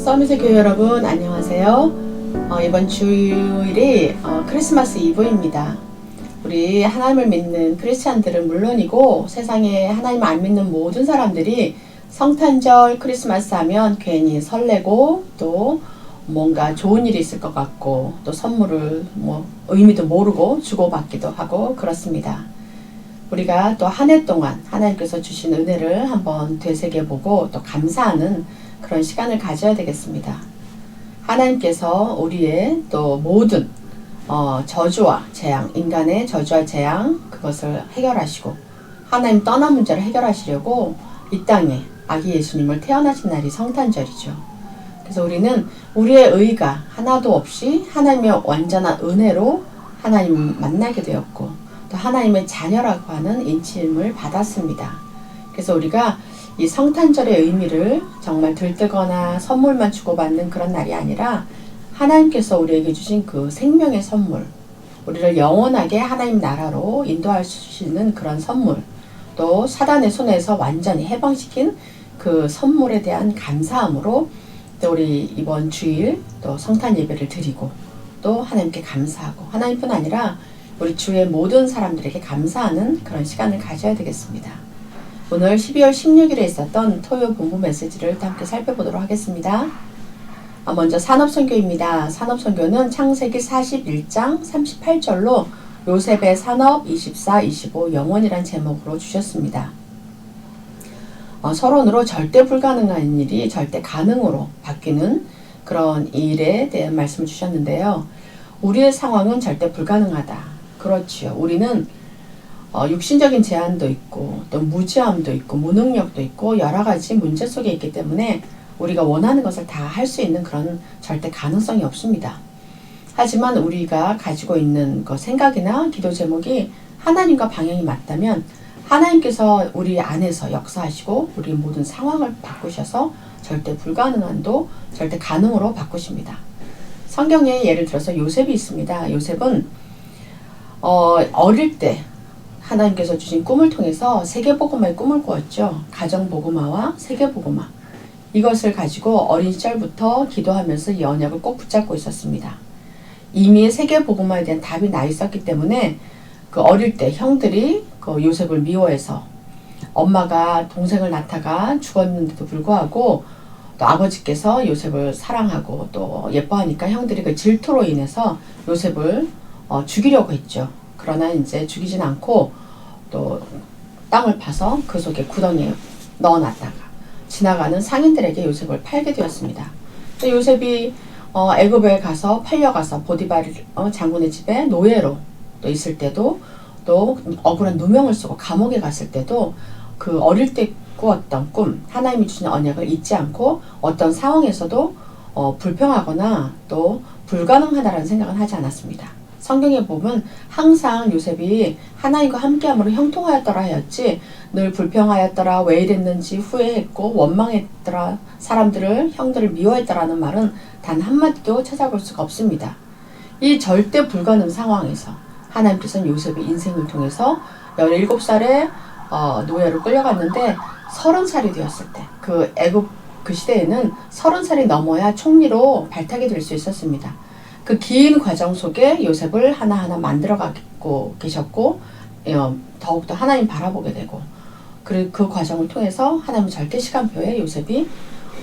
서밋의 교회 여러분 안녕하세요. 이번 주일이 크리스마스 이브입니다. 우리 하나님을 믿는 크리스찬들은 물론이고 세상에 하나님을 안 믿는 모든 사람들이 성탄절 크리스마스 하면 괜히 설레고 또 뭔가 좋은 일이 있을 것 같고 또 선물을 의미도 모르고 주고받기도 하고 그렇습니다. 우리가 또 한 해 동안 하나님께서 주신 은혜를 한번 되새겨보고 또 감사하는 그런 시간을 가져야 되겠습니다. 하나님께서 우리의 또 모든 저주와 재앙, 인간의 저주와 재앙 그것을 해결하시고 하나님 떠난 문제를 해결하시려고 이 땅에 아기 예수님을 태어나신 날이 성탄절이죠. 그래서 우리는 우리의 의가 하나도 없이 하나님의 완전한 은혜로 하나님 만나게 되었고 또 하나님의 자녀라고 하는 인침을 받았습니다. 그래서 우리가 이 성탄절의 의미를 정말 들뜨거나 선물만 주고받는 그런 날이 아니라 하나님께서 우리에게 주신 그 생명의 선물, 우리를 영원하게 하나님 나라로 인도하시는 그런 선물, 또 사단의 손에서 완전히 해방시킨 그 선물에 대한 감사함으로 또 우리 이번 주일 또 성탄 예배를 드리고 또 하나님께 감사하고 하나님뿐 아니라 우리 주의 모든 사람들에게 감사하는 그런 시간을 가져야 되겠습니다. 오늘 12월 16일에 있었던 토요 본부 메시지를 또 함께 살펴보도록 하겠습니다. 먼저 산업선교입니다. 산업선교는 창세기 41장 38절로 요셉의 산업 24, 25 영원이란 제목으로 주셨습니다. 서론으로 절대 불가능한 일이 절대 가능으로 바뀌는 그런 일에 대한 말씀을 주셨는데요. 우리의 상황은 절대 불가능하다. 그렇지요. 우리는 육신적인 제한도 있고 또 무지함도 있고 무능력도 있고 여러 가지 문제 속에 있기 때문에 우리가 원하는 것을 다 할 수 있는 그런 절대 가능성이 없습니다. 하지만 우리가 가지고 있는 그 생각이나 기도 제목이 하나님과 방향이 맞다면 하나님께서 우리 안에서 역사하시고 우리 모든 상황을 바꾸셔서 절대 불가능한도 절대 가능으로 바꾸십니다. 성경에 예를 들어서 요셉이 있습니다. 요셉은 어릴 때 하나님께서 주신 꿈을 통해서 세계복음화의 꿈을 꾸었죠. 가정복음화와 세계복음화. 이것을 가지고 어린 시절부터 기도하면서 이 언약을 꼭 붙잡고 있었습니다. 이미 세계복음화에 대한 답이 나 있었기 때문에 그 어릴 때 형들이 그 요셉을 미워해서 엄마가 동생을 낳다가 죽었는데도 불구하고 또 아버지께서 요셉을 사랑하고 또 예뻐하니까 형들이 그 질투로 인해서 요셉을 죽이려고 했죠. 그러나 이제 죽이진 않고 또 땅을 파서 그 속에 구덩이에 넣어놨다가 지나가는 상인들에게 요셉을 팔게 되었습니다. 또 요셉이 애굽에 가서 팔려가서 보디발 장군의 집에 노예로 또 있을 때도 또 억울한 누명을 쓰고 감옥에 갔을 때도 그 어릴 때 꾸었던 꿈, 하나님이 주신 언약을 잊지 않고 어떤 상황에서도 불평하거나 또 불가능하다라는 생각은 하지 않았습니다. 성경에 보면 항상 요셉이 하나님과 함께함으로 형통하였더라 하였지 늘 불평하였더라, 왜 이랬는지 후회했고 원망했더라, 사람들을 형들을 미워했더라는 말은 단 한마디도 찾아볼 수가 없습니다. 이 절대 불가능 상황에서 하나님께서는 요셉의 인생을 통해서 17살에 노예로 끌려갔는데 30살이 되었을 때 그 애굽 그 시대에는 30살이 넘어야 총리로 발탁이 될 수 있었습니다. 그 긴 과정 속에 요셉을 하나하나 만들어가고 계셨고 더욱더 하나님 바라보게 되고 그 과정을 통해서 하나님의 절대 시간표에 요셉이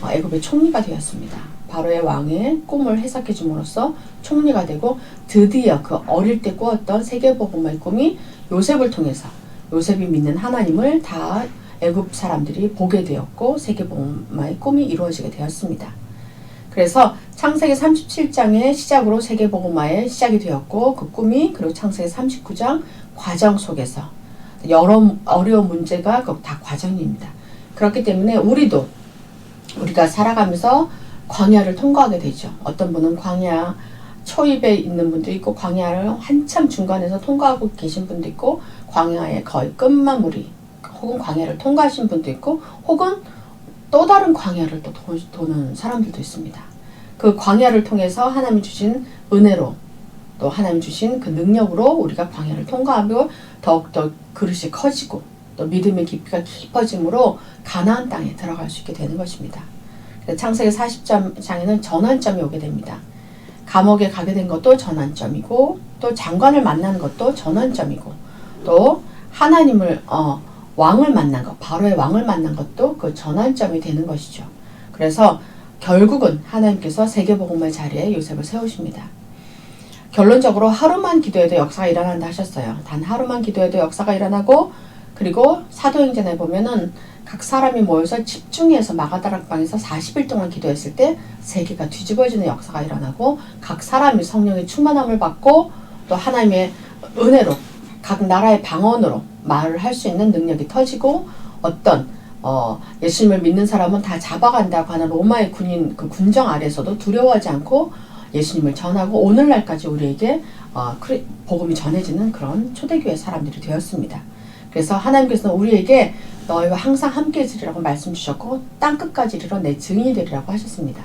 애굽의 총리가 되었습니다. 바로의 왕의 꿈을 해석해 줌으로써 총리가 되고 드디어 그 어릴 때 꾸었던 세계복음화의 꿈이 요셉을 통해서 요셉이 믿는 하나님을 다 애굽 사람들이 보게 되었고 세계복음화의 꿈이 이루어지게 되었습니다. 그래서 창세기 37장의 시작으로 세계복음화의 시작이 되었고 그 꿈이 그리고 창세기 39장 과정 속에서 여러 어려운 문제가 다 과정입니다. 그렇기 때문에 우리가 살아가면서 광야를 통과하게 되죠. 어떤 분은 광야 초입에 있는 분도 있고 광야를 한참 중간에서 통과하고 계신 분도 있고 광야의 거의 끝마무리 혹은 광야를 통과하신 분도 있고 혹은 또 다른 광야를 또 도는 사람들도 있습니다. 그 광야를 통해서 하나님이 주신 은혜로 또 하나님 주신 그 능력으로 우리가 광야를 통과하고 더욱더 그릇이 커지고 또 믿음의 깊이가 깊어짐으로 가나안 땅에 들어갈 수 있게 되는 것입니다. 창세기 40장에는 전환점이 오게 됩니다. 감옥에 가게 된 것도 전환점이고 또 장관을 만나는 것도 전환점이고 또 하나님을 왕을 만난 것, 바로의 왕을 만난 것도 그 전환점이 되는 것이죠. 그래서 결국은 하나님께서 세계복음의 자리에 요셉을 세우십니다. 결론적으로 하루만 기도해도 역사가 일어난다 하셨어요. 단 하루만 기도해도 역사가 일어나고 그리고 사도행전에 보면은 각 사람이 모여서 집중해서 마가다락방에서 40일 동안 기도했을 때 세계가 뒤집어지는 역사가 일어나고 각 사람이 성령의 충만함을 받고 또 하나님의 은혜로 각 나라의 방언으로 말을 할 수 있는 능력이 터지고 어떤 예수님을 믿는 사람은 다 잡아간다고 하는 로마의 군인 그 군정 아래서도 두려워하지 않고 예수님을 전하고 오늘날까지 우리에게 복음이 전해지는 그런 초대교회 사람들이 되었습니다. 그래서 하나님께서는 우리에게 너희와 항상 함께 있으리라고 말씀 주셨고 땅끝까지 이르러 내 증인이 되리라고 하셨습니다.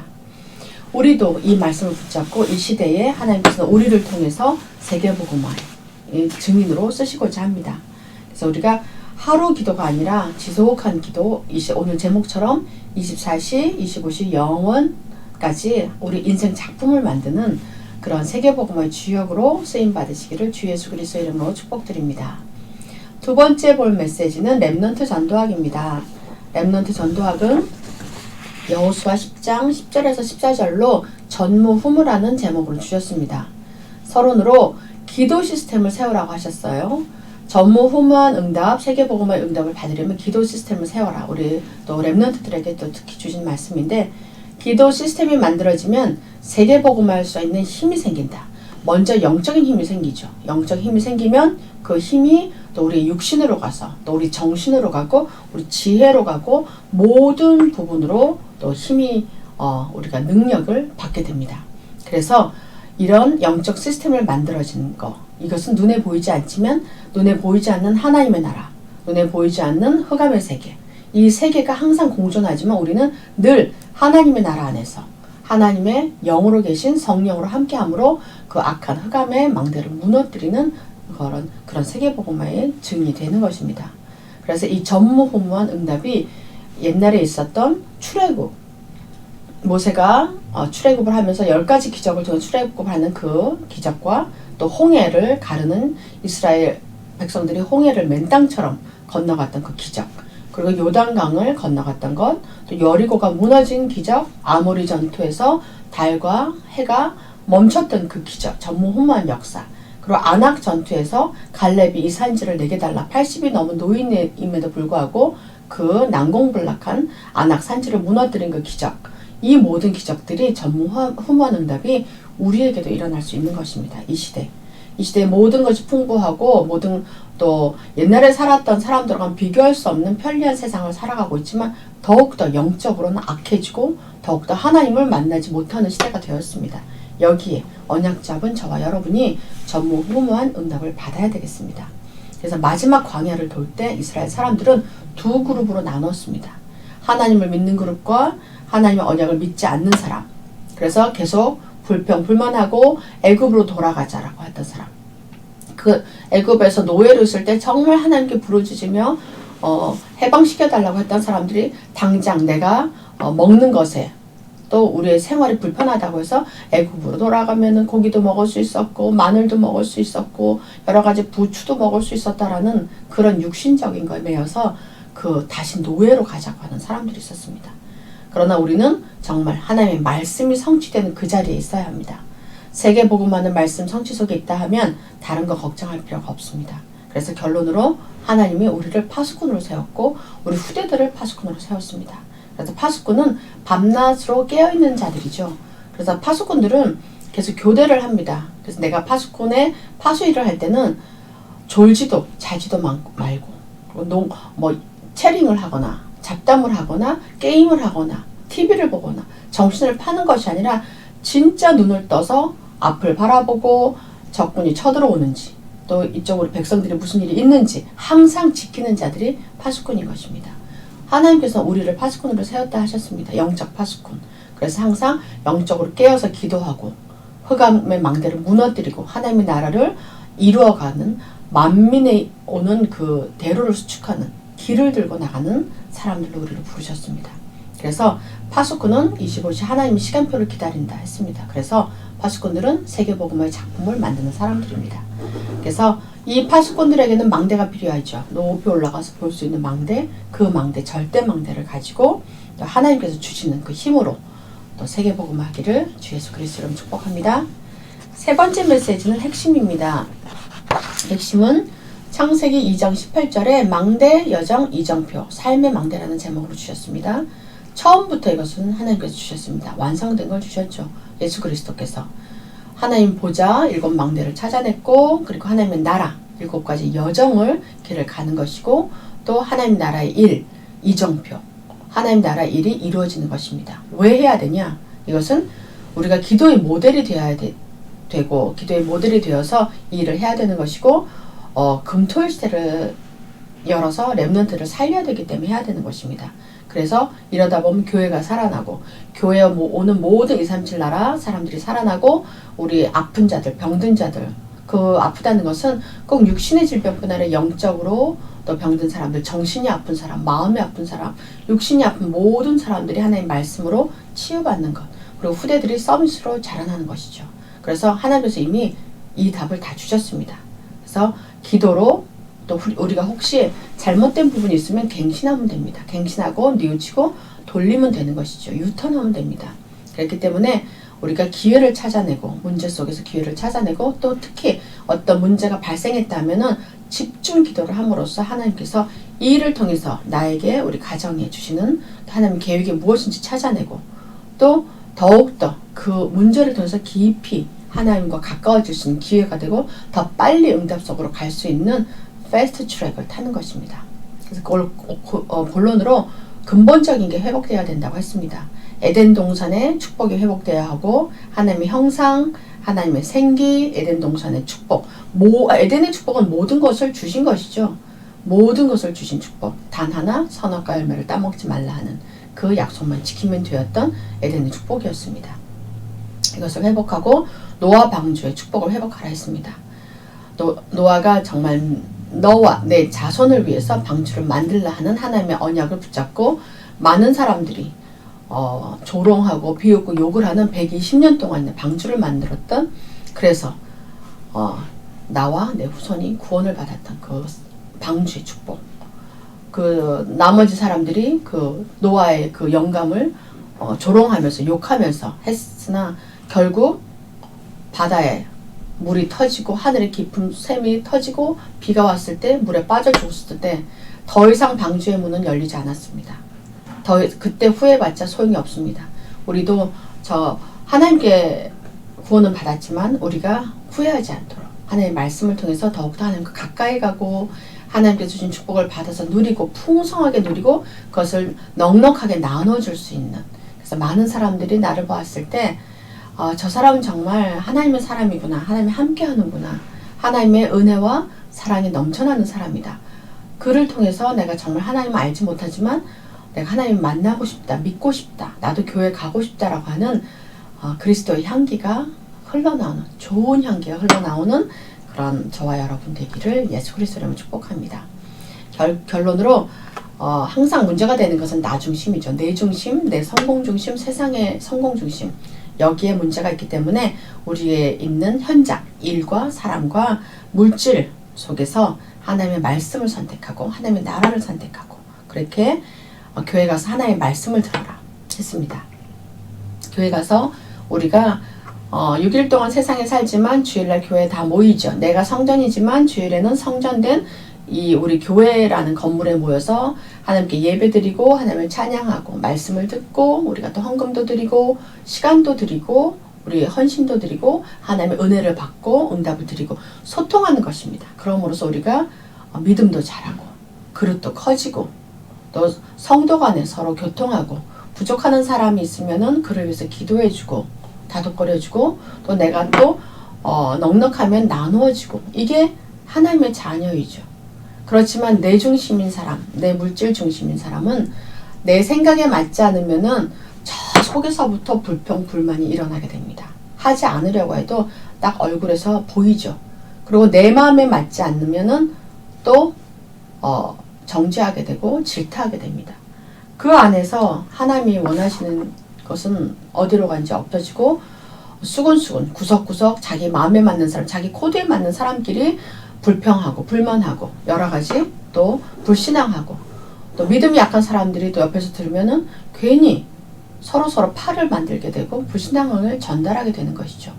우리도 이 말씀을 붙잡고 이 시대에 하나님께서는 우리를 통해서 세계복음화의 증인으로 쓰시고자 합니다. 그래서 우리가 하루 기도가 아니라 지속한 기도, 오늘 제목처럼 24시, 25시 영원까지 우리 인생 작품을 만드는 그런 세계복음화의 주역으로 쓰임받으시기를 주 예수 그리스도의 이름으로 축복드립니다. 두 번째 볼 메시지는 렘넌트 전도학입니다. 렘넌트 전도학은 여호수아 10장 10절에서 14절로 전무후무라는 제목으로 주셨습니다. 서론으로 기도 시스템을 세우라고 하셨어요. 전무후무한 응답, 세계복음의 응답을 받으려면 기도 시스템을 세워라. 우리 또 렘넌트들에게 또 특히 주신 말씀인데 기도 시스템이 만들어지면 세계복음할 수 있는 힘이 생긴다. 먼저 영적인 힘이 생기죠. 영적 힘이 생기면 그 힘이 또 우리 육신으로 가서 또 우리 정신으로 가고 우리 지혜로 가고 모든 부분으로 또 힘이 우리가 능력을 받게 됩니다. 그래서 이런 영적 시스템을 만들어지는 거 이것은 눈에 보이지 않지만 눈에 보이지 않는 하나님의 나라 눈에 보이지 않는 흑암의 세계 이 세계가 항상 공존하지만 우리는 늘 하나님의 나라 안에서 하나님의 영으로 계신 성령으로 함께함으로 그 악한 흑암의 망대를 무너뜨리는 그런 세계복음화의 증인이 되는 것입니다. 그래서 이 전무후무한 응답이 옛날에 있었던 출애굽 모세가 출애굽을 하면서 10가지 기적을 통해 출애굽을 하는 그 기적과 또 홍해를 가르는 이스라엘 백성들이 홍해를 맨땅처럼 건너갔던 그 기적 그리고 요단강을 건너갔던 것, 또 여리고가 무너진 기적, 아모리 전투에서 달과 해가 멈췄던 그 기적, 전무후무한 역사, 그리고 아낙 전투에서 갈렙이 이 산지를 내게 달라 80이 넘은 노인임에도 불구하고 그 난공불락한 아낙 산지를 무너뜨린 그 기적, 이 모든 기적들이 전무후무한 응답이 우리에게도 일어날 수 있는 것입니다. 이 시대에 모든 것이 풍부하고 모든 또 옛날에 살았던 사람들과는 비교할 수 없는 편리한 세상을 살아가고 있지만 더욱더 영적으로는 악해지고 더욱더 하나님을 만나지 못하는 시대가 되었습니다. 여기에 언약 잡은 저와 여러분이 전무후무한 응답을 받아야 되겠습니다. 그래서 마지막 광야를 돌 때 이스라엘 사람들은 두 그룹으로 나눴습니다. 하나님을 믿는 그룹과 하나님의 언약을 믿지 않는 사람. 그래서 계속 불평불만하고 애굽으로 돌아가자라고 했던 사람. 그 애굽에서 노예로 있을 때 정말 하나님께 부르짖으며 해방시켜달라고 했던 사람들이 당장 내가 먹는 것에 또 우리의 생활이 불편하다고 해서 애굽으로 돌아가면은 고기도 먹을 수 있었고 마늘도 먹을 수 있었고 여러 가지 부추도 먹을 수 있었다라는 그런 육신적인 거에 매여서 다시 노예로 가자고 하는 사람들이 있었습니다. 그러나 우리는 정말 하나님의 말씀이 성취되는 그 자리에 있어야 합니다. 세계복음하는 말씀 성취 속에 있다 하면 다른 거 걱정할 필요가 없습니다. 그래서 결론으로 하나님이 우리를 파수꾼으로 세웠고 우리 후대들을 파수꾼으로 세웠습니다. 그래서 파수꾼은 밤낮으로 깨어있는 자들이죠. 그래서 파수꾼들은 계속 교대를 합니다. 그래서 내가 파수꾼의 파수 일을 할 때는 졸지도 자지도 말고 체링을 하거나 잡담을 하거나 게임을 하거나 TV를 보거나 정신을 파는 것이 아니라 진짜 눈을 떠서 앞을 바라보고 적군이 쳐들어오는지 또 이쪽으로 백성들이 무슨 일이 있는지 항상 지키는 자들이 파수꾼인 것입니다. 하나님께서 우리를 파수꾼으로 세웠다 하셨습니다. 영적 파수꾼. 그래서 항상 영적으로 깨어서 기도하고 흑암의 망대를 무너뜨리고 하나님의 나라를 이루어가는 만민에 오는 그 대로를 수축하는 길을 들고 나가는 사람들로 우리를 부르셨습니다. 그래서 파수꾼은 25시 하나님의 시간표를 기다린다 했습니다. 그래서 파수꾼들은 세계복음의 작품을 만드는 사람들입니다. 그래서 이 파수꾼들에게는 망대가 필요하죠. 높이 올라가서 볼 수 있는 망대, 그 망대, 절대 망대를 가지고 또 하나님께서 주시는 그 힘으로 또 세계복음을 하기를 주 예수 그리스도로 축복합니다. 세 번째 메시지는 핵심입니다. 핵심은 창세기 2장 18절에 망대, 여정, 이정표, 삶의 망대라는 제목으로 주셨습니다. 처음부터 이것은 하나님께서 주셨습니다. 완성된 걸 주셨죠. 예수 그리스도께서. 하나님 보좌 7 망대를 찾아냈고, 그리고 하나님의 나라 7가지 여정을 길을 가는 것이고, 또 하나님 나라의 일, 이정표, 하나님 나라 일이 이루어지는 것입니다. 왜 해야 되냐? 이것은 우리가 기도의 모델이 되어야 되고, 기도의 모델이 되어서 이 일을 해야 되는 것이고, 금토일 시대를 열어서 렘넌트를 살려야 되기 때문에 해야 되는 것입니다. 그래서 이러다 보면 교회가 살아나고, 교회에 오는 모든 237 나라 사람들이 살아나고, 우리 아픈 자들, 병든 자들, 그 아프다는 것은 꼭 육신의 질병뿐 아니라 영적으로 또 병든 사람들, 정신이 아픈 사람, 마음이 아픈 사람, 육신이 아픈 모든 사람들이 하나님의 말씀으로 치유받는 것, 그리고 후대들이 서밋으로 자라나는 것이죠. 그래서 하나님께서 이미 이 답을 다 주셨습니다. 그래서 기도로 또 우리가 혹시 잘못된 부분이 있으면 갱신하면 됩니다. 갱신하고 뉘우치고 돌리면 되는 것이죠. 유턴하면 됩니다. 그렇기 때문에 우리가 기회를 찾아내고, 문제 속에서 기회를 찾아내고, 또 특히 어떤 문제가 발생했다면은 집중 기도를 함으로써 하나님께서 이 일을 통해서 나에게, 우리 가정에 주시는 하나님 계획이 무엇인지 찾아내고, 또 더욱더 그 문제를 통해서 깊이 하나님과 가까워질 수 있는 기회가 되고, 더 빨리 응답 속으로 갈 수 있는 패스트 트랙을 타는 것입니다. 그래서 그걸 본론으로 근본적인 게 회복되어야 된다고 했습니다. 에덴 동산의 축복이 회복되어야 하고, 하나님의 형상, 하나님의 생기, 에덴 동산의 축복, 에덴의 축복은 모든 것을 주신 것이죠. 모든 것을 주신 축복, 단 하나 선악과 열매를 따먹지 말라 하는 그 약속만 지키면 되었던 에덴의 축복이었습니다. 이것을 회복하고 노아 방주의 축복을 회복하라 했습니다. 노아가 정말 너와 내 자손을 위해서 방주를 만들라 하는 하나님의 언약을 붙잡고, 많은 사람들이 조롱하고 비웃고 욕을 하는 120년 동안 방주를 만들었던, 그래서 나와 내 후손이 구원을 받았던 그 방주의 축복, 그 나머지 사람들이 그 노아의 그 영감을 조롱하면서 욕하면서 했으나, 결국 바다에 물이 터지고 하늘의 깊은 샘이 터지고 비가 왔을 때, 물에 빠져 죽었을 때 더 이상 방주의 문은 열리지 않았습니다. 그때 후회받자 소용이 없습니다. 우리도 하나님께 구원은 받았지만 우리가 후회하지 않도록 하나님의 말씀을 통해서 더욱더 하나님과 가까이 가고, 하나님께 주신 축복을 받아서 누리고, 풍성하게 누리고, 그것을 넉넉하게 나눠줄 수 있는, 그래서 많은 사람들이 나를 보았을 때 저 사람은 정말 하나님의 사람이구나, 하나님이 함께 하는구나, 하나님의 은혜와 사랑이 넘쳐나는 사람이다. 그를 통해서 내가 정말 하나님을 알지 못하지만 내가 하나님을 만나고 싶다, 믿고 싶다, 나도 교회 가고 싶다라고 하는 그리스도의 향기가 흘러나오는, 좋은 향기가 흘러나오는 그런 저와 여러분 되기를 예수 그리스도로 축복합니다. 결론으로 항상 문제가 되는 것은 나 중심이죠. 내 중심, 내 성공 중심, 세상의 성공 중심, 여기에 문제가 있기 때문에 우리의 있는 현장, 일과 사람과 물질 속에서 하나님의 말씀을 선택하고, 하나님의 나라를 선택하고, 그렇게 교회 가서 하나님의 말씀을 들어라 했습니다. 교회 가서 우리가 6일 동안 세상에 살지만 주일날 교회에 다 모이죠. 내가 성전이지만 주일에는 성전된 이 우리 교회라는 건물에 모여서 하나님께 예배드리고, 하나님을 찬양하고, 말씀을 듣고, 우리가 또 헌금도 드리고, 시간도 드리고, 우리 헌신도 드리고, 하나님의 은혜를 받고, 응답을 드리고, 소통하는 것입니다. 그러므로써 우리가 믿음도 자라고, 그릇도 커지고, 또 성도 간에 서로 교통하고, 부족하는 사람이 있으면은 그를 위해서 기도해주고, 다독거려주고, 또 내가 또 넉넉하면 나누어지고, 이게 하나님의 자녀이죠. 그렇지만 내 중심인 사람, 내 물질 중심인 사람은 내 생각에 맞지 않으면은 저 속에서부터 불평, 불만이 일어나게 됩니다. 하지 않으려고 해도 딱 얼굴에서 보이죠. 그리고 내 마음에 맞지 않으면은 또 정죄하게 되고 질타하게 됩니다. 그 안에서 하나님이 원하시는 것은 어디로 간지 엎어지고 수근수근 구석구석 자기 마음에 맞는 사람, 자기 코드에 맞는 사람끼리 불평하고 불만하고 여러 가지 또 불신앙하고 또 믿음이 약한 사람들이 또 옆에서 들으면은 괜히 서로 팔을 만들게 되고 불신앙을 전달하게 되는 것이죠.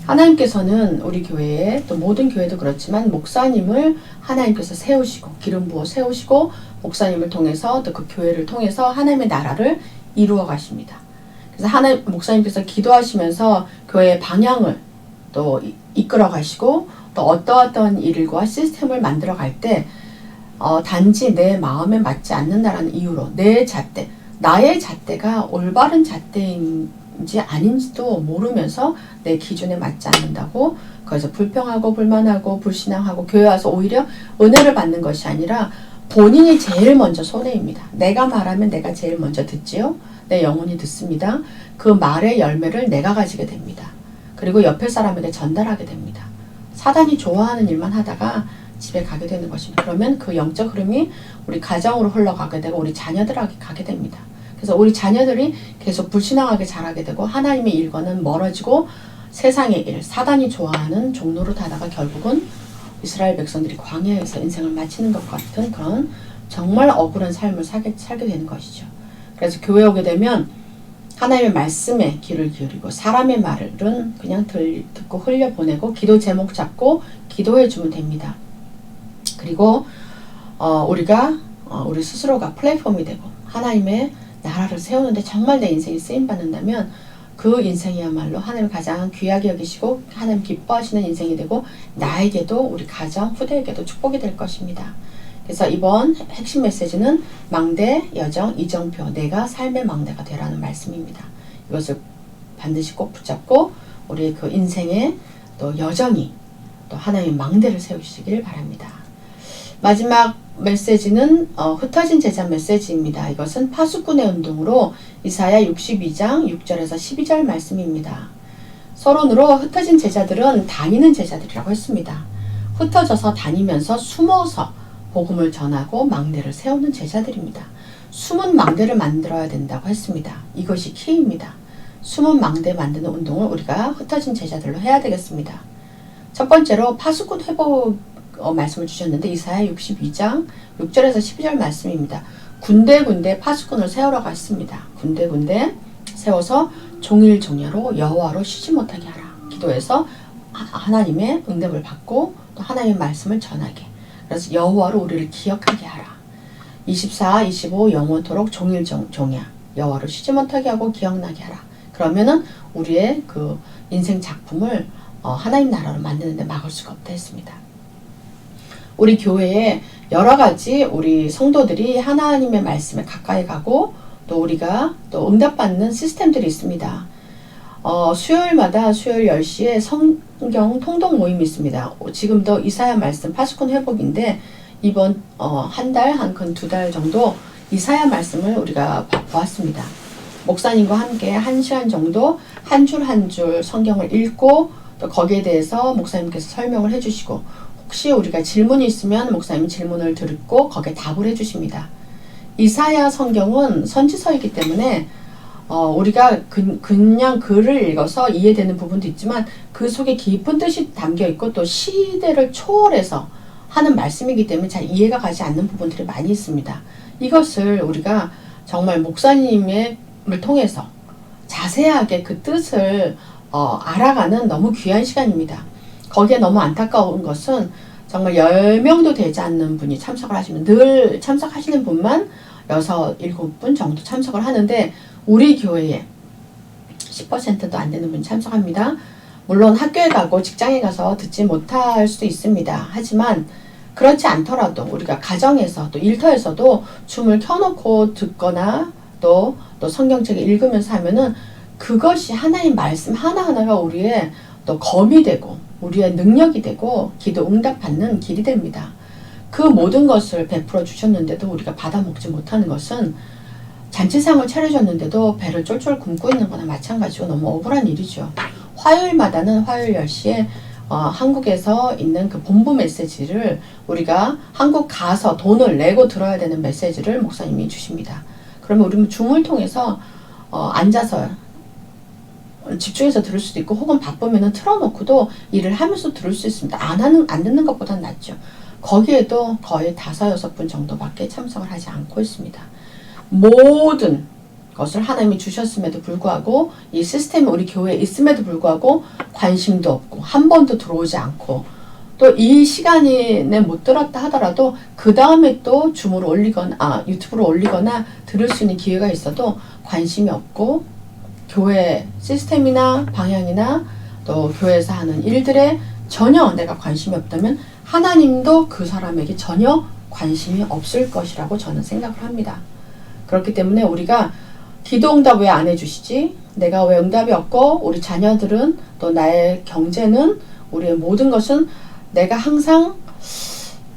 하나님께서는 우리 교회에 또 모든 교회도 그렇지만 목사님을 하나님께서 세우시고 기름 부어 세우시고 목사님을 통해서 또 그 교회를 통해서 하나님의 나라를 이루어 가십니다. 그래서 하나님 목사님께서 기도하시면서 교회의 방향을 또 이끌어 가시고 또 어떠한 일과 시스템을 만들어 갈 때 단지 내 마음에 맞지 않는다라는 이유로 내 잣대, 나의 잣대가 올바른 잣대인지 아닌지도 모르면서 내 기준에 맞지 않는다고 거기서 불평하고 불만하고 불신앙하고 교회 와서 오히려 은혜를 받는 것이 아니라 본인이 제일 먼저 손해입니다. 내가 말하면 내가 제일 먼저 듣지요. 내 영혼이 듣습니다. 그 말의 열매를 내가 가지게 됩니다. 그리고 옆에 사람에게 전달하게 됩니다. 사단이 좋아하는 일만 하다가 집에 가게 되는 것입니다. 그러면 그 영적 흐름이 우리 가정으로 흘러가게 되고 우리 자녀들에게 가게 됩니다. 그래서 우리 자녀들이 계속 불신앙하게 자라게 되고 하나님의 일과는 멀어지고 세상의 일, 사단이 좋아하는 종로로 가다가 결국은 이스라엘 백성들이 광야에서 인생을 마치는 것 같은 그런 정말 억울한 삶을 살게 되는 것이죠. 그래서 교회 오게 되면 하나님의 말씀에 귀를 기울이고 사람의 말은 그냥 듣고 흘려보내고 기도 제목 잡고 기도해 주면 됩니다. 그리고 우리가 우리 스스로가 플랫폼이 되고 하나님의 나라를 세우는데 정말 내 인생이 쓰임받는다면 그 인생이야말로 하나님 가장 귀하게 여기시고 하나님 기뻐하시는 인생이 되고 나에게도 우리 가정 후대에게도 축복이 될 것입니다. 그래서 이번 핵심 메시지는 망대, 여정, 이정표, 내가 삶의 망대가 되라는 말씀입니다. 이것을 반드시 꼭 붙잡고 우리 그 인생의 또 여정이 또 하나님의 망대를 세우시길 바랍니다. 마지막 메시지는 흩어진 제자 메시지입니다. 이것은 파수꾼의 운동으로 이사야 62장 6절에서 12절 말씀입니다. 서론으로 흩어진 제자들은 다니는 제자들이라고 했습니다. 흩어져서 다니면서 숨어서 복음을 전하고 망대를 세우는 제자들입니다. 숨은 망대를 만들어야 된다고 했습니다. 이것이 키입니다. 숨은 망대 만드는 운동을 우리가 흩어진 제자들로 해야 되겠습니다. 첫 번째로 파수꾼 회복 말씀을 주셨는데 이사야 62장 6절에서 12절 말씀입니다. 군데군데 파수꾼을 세우라고 했습니다. 군데군데 세워서 종일종야로 여호와로 쉬지 못하게 하라. 기도해서 하나님의 응답을 받고 또 하나님의 말씀을 전하게. 그래서 여호와로 우리를 기억하게 하라. 24, 25 영원토록 종일종야 여호와로 쉬지 못하게 하고 기억나게 하라. 그러면은 우리의 그 인생 작품을 하나님 나라로 만드는데 막을 수가 없다 했습니다. 우리 교회에 여러 가지 우리 성도들이 하나님의 말씀에 가까이 가고 또 우리가 또 응답받는 시스템들이 있습니다. 수요일마다 수요일 10시에 성경 통독 모임이 있습니다. 지금도 이사야 말씀 파수꾼 회복인데 이번 한 달, 한 2달 정도 이사야 말씀을 우리가 보았습니다. 목사님과 함께 1시간 정도 한 줄 한 줄 성경을 읽고 또 거기에 대해서 목사님께서 설명을 해주시고 혹시 우리가 질문이 있으면 목사님이 질문을 듣고 거기에 답을 해주십니다. 이사야 성경은 선지서이기 때문에 우리가 그냥 글을 읽어서 이해되는 부분도 있지만 그 속에 깊은 뜻이 담겨있고 또 시대를 초월해서 하는 말씀이기 때문에 잘 이해가 가지 않는 부분들이 많이 있습니다. 이것을 우리가 정말 목사님을 통해서 자세하게 그 뜻을 알아가는 너무 귀한 시간입니다. 거기에 너무 안타까운 것은 정말 10명도 되지 않는 분이 참석을 하시면 늘 참석하시는 분만 6, 7분 정도 참석을 하는데 우리 교회에 10%도 안 되는 분이 참석합니다. 물론 학교에 가고 직장에 가서 듣지 못할 수도 있습니다. 하지만 그렇지 않더라도 우리가 가정에서 또 일터에서도 줌을 켜놓고 듣거나 또 성경책을 읽으면서 하면은 그것이 하나님 말씀 하나하나가 우리의 또 검이 되고 우리의 능력이 되고 기도 응답받는 길이 됩니다. 그 모든 것을 베풀어 주셨는데도 우리가 받아먹지 못하는 것은 잔치상을 차려줬는데도 배를 쫄쫄 굶고 있는 거나 마찬가지고 너무 억울한 일이죠. 화요일마다는 화요일 10시에 한국에서 있는 그 본부 메시지를 우리가 한국 가서 돈을 내고 들어야 되는 메시지를 목사님이 주십니다. 그러면 우리는 줌을 통해서 앉아서 집중해서 들을 수도 있고, 혹은 바쁘면 틀어놓고도 일을 하면서 들을 수 있습니다. 안 듣는 것보단 낫죠. 거기에도 거의 5-6분 정도밖에 참석을 하지 않고 있습니다. 모든 것을 하나님이 주셨음에도 불구하고, 이 시스템이 우리 교회에 있음에도 불구하고 관심도 없고 한 번도 들어오지 않고, 또 이 시간에 못 들었다 하더라도 그 다음에 또 줌으로 올리거나 유튜브로 올리거나 들을 수 있는 기회가 있어도 관심이 없고, 교회 시스템이나 방향이나 또 교회에서 하는 일들에 전혀 내가 관심이 없다면 하나님도 그 사람에게 전혀 관심이 없을 것이라고 저는 생각을 합니다. 그렇기 때문에 우리가 기도 응답 왜 안 해주시지? 내가 왜 응답이 없고, 우리 자녀들은, 또 나의 경제는, 우리의 모든 것은 내가 항상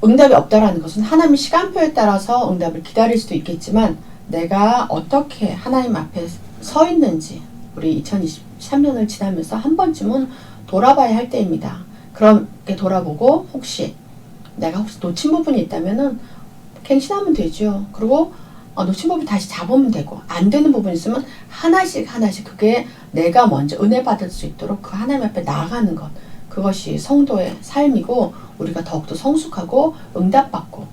응답이 없다라는 것은 하나님의 시간표에 따라서 응답을 기다릴 수도 있겠지만, 내가 어떻게 하나님 앞에 서 있는지 우리 2023년을 지나면서 한 번쯤은 돌아봐야 할 때입니다. 그렇게 돌아보고 혹시 내가 놓친 부분이 있다면은 갱신하면 되죠. 그리고 놓친 부분 다시 잡으면 되고, 안 되는 부분이 있으면 하나씩 그게 내가 먼저 은혜 받을 수 있도록 그 하나님 앞에 나아가는 것, 그것이 성도의 삶이고, 우리가 더욱더 성숙하고 응답받고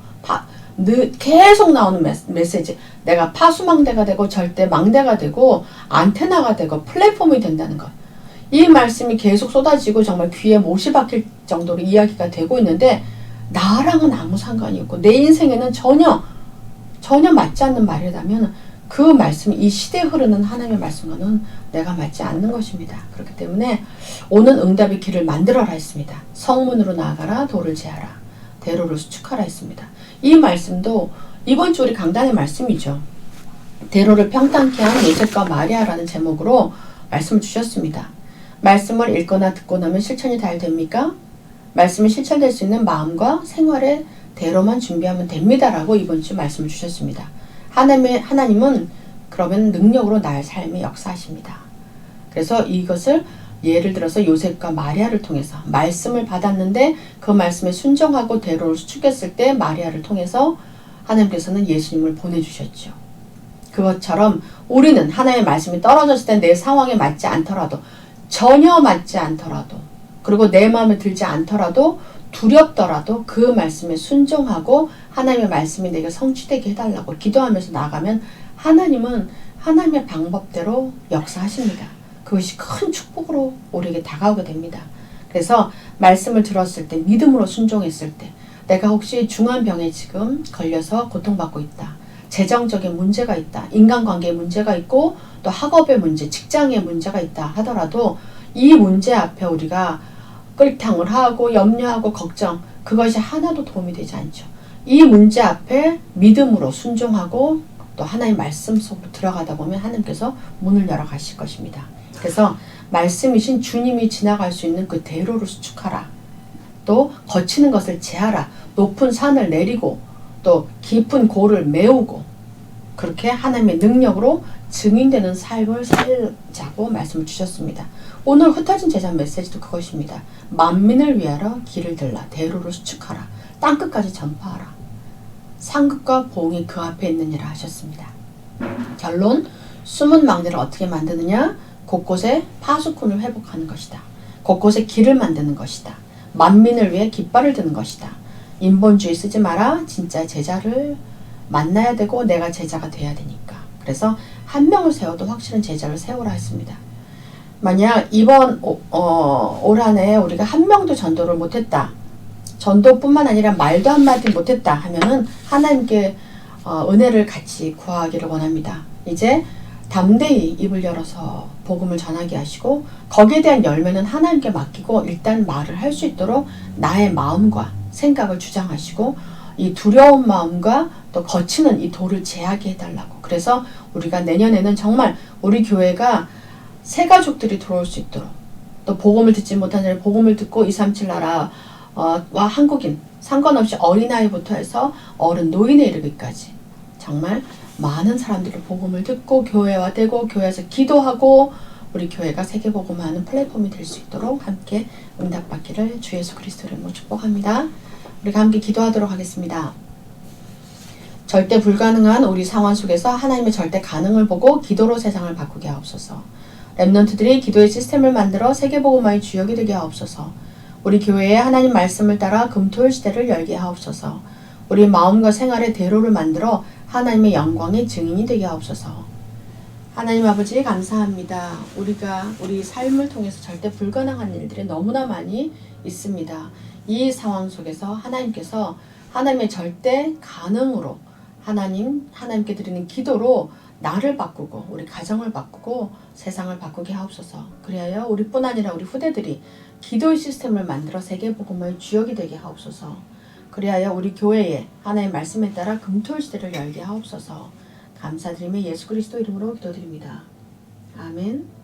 계속 나오는 메시지, 내가 파수망대가 되고 절대 망대가 되고 안테나가 되고 플랫폼이 된다는 것, 이 말씀이 계속 쏟아지고 정말 귀에 못이 박힐 정도로 이야기가 되고 있는데, 나랑은 아무 상관이 없고 내 인생에는 전혀 맞지 않는 말이라면 그 말씀이 이 시대에 흐르는 하나님의 말씀과는 내가 맞지 않는 것입니다. 그렇기 때문에 오는 응답의 길을 만들어라 했습니다. 성문으로 나아가라, 돌을 제하라, 대로를 수축하라 했습니다. 이 말씀도 이번 주 우리 강단의 말씀이죠. 대로를 평탄케 한 요셉과 마리아라는 제목으로 말씀을 주셨습니다. 말씀을 읽거나 듣고 나면 실천이 잘 됩니까? 말씀이 실천될 수 있는 마음과 생활의 대로만 준비하면 됩니다라고 이번 주 말씀을 주셨습니다. 하나님은 그러면 능력으로 나의 삶에 역사하십니다. 그래서 이것을 예를 들어서 요셉과 마리아를 통해서 말씀을 받았는데, 그 말씀에 순종하고 대로를 수축했을 때 마리아를 통해서 하나님께서는 예수님을 보내주셨죠. 그것처럼 우리는 하나님의 말씀이 떨어졌을 때 내 상황에 맞지 않더라도, 전혀 맞지 않더라도, 그리고 내 마음에 들지 않더라도, 두렵더라도 그 말씀에 순종하고 하나님의 말씀이 내게 성취되게 해달라고 기도하면서 나가면 하나님은 하나님의 방법대로 역사하십니다. 그것이 큰 축복으로 우리에게 다가오게 됩니다. 그래서 말씀을 들었을 때, 믿음으로 순종했을 때, 내가 혹시 중한 병에 지금 걸려서 고통받고 있다, 재정적인 문제가 있다, 인간관계에 문제가 있고 또 학업의 문제, 직장에 문제가 있다 하더라도, 이 문제 앞에 우리가 끌탕을 하고 염려하고 걱정, 그것이 하나도 도움이 되지 않죠. 이 문제 앞에 믿음으로 순종하고 또 하나님 말씀 속으로 들어가다 보면 하나님께서 문을 열어 가실 것입니다. 그래서 말씀이신 주님이 지나갈 수 있는 그 대로를 수축하라, 또 거치는 것을 제하라, 높은 산을 내리고 또 깊은 고를 메우고, 그렇게 하나님의 능력으로 증인되는 삶을 살자고 말씀을 주셨습니다. 오늘 흩어진 제자 메시지도 그것입니다. 만민을 위하여 길을 들라, 대로를 수축하라, 땅끝까지 전파하라, 상급과 보응이 그 앞에 있느니라 하셨습니다. 결론, 숨은 망대를 어떻게 만드느냐? 곳곳에 파수꾼을 회복하는 것이다. 곳곳에 길을 만드는 것이다. 만민을 위해 깃발을 드는 것이다. 인본주의 쓰지 마라. 진짜 제자를 만나야 되고 내가 제자가 돼야 되니까. 그래서 한 명을 세워도 확실한 제자를 세우라 했습니다. 만약 이번 올 한 해 우리가 한 명도 전도를 못했다, 전도뿐만 아니라 말도 한마디 못했다 하면은 하나님께 은혜를 같이 구하기를 원합니다. 이제 담대히 입을 열어서 복음을 전하게 하시고, 거기에 대한 열매는 하나님께 맡기고 일단 말을 할 수 있도록 나의 마음과 생각을 주장하시고, 이 두려운 마음과 또 거치는 이 돌을 제하게 해달라고. 그래서 우리가 내년에는 정말 우리 교회가 새 가족들이 들어올 수 있도록, 또 복음을 듣지 못한 자를 복음을 듣고 237 나라와 한국인 상관없이 어린아이부터 해서 어른 노인에 이르기까지 정말 많은 사람들이 복음을 듣고 교회와 되고, 교회에서 기도하고 우리 교회가 세계복음화하는 플랫폼이 될 수 있도록 함께 응답받기를 주 예수 그리스도 이름으로 축복합니다. 우리가 함께 기도하도록 하겠습니다. 절대 불가능한 우리 상황 속에서 하나님의 절대 가능을 보고 기도로 세상을 바꾸게 하옵소서. 렘넌트들이 기도의 시스템을 만들어 세계복음화의 주역이 되게 하옵소서. 우리 교회에 하나님 말씀을 따라 금토일 시대를 열게 하옵소서. 우리 마음과 생활의 대로를 만들어 하나님의 영광의 증인이 되게 하옵소서. 하나님 아버지 감사합니다. 우리가 우리 삶을 통해서 절대 불가능한 일들이 너무나 많이 있습니다. 이 상황 속에서 하나님께서 하나님의 절대 가능으로 하나님께 드리는 기도로 나를 바꾸고 우리 가정을 바꾸고 세상을 바꾸게 하옵소서. 그리하여 우리뿐 아니라 우리 후대들이 기도의 시스템을 만들어 세계복음화의 주역이 되게 하옵소서. 그리하여 우리 교회에 하나님의 말씀에 따라 금토일 시대를 열게 하옵소서. 감사드리며 예수 그리스도 이름으로 기도드립니다. 아멘.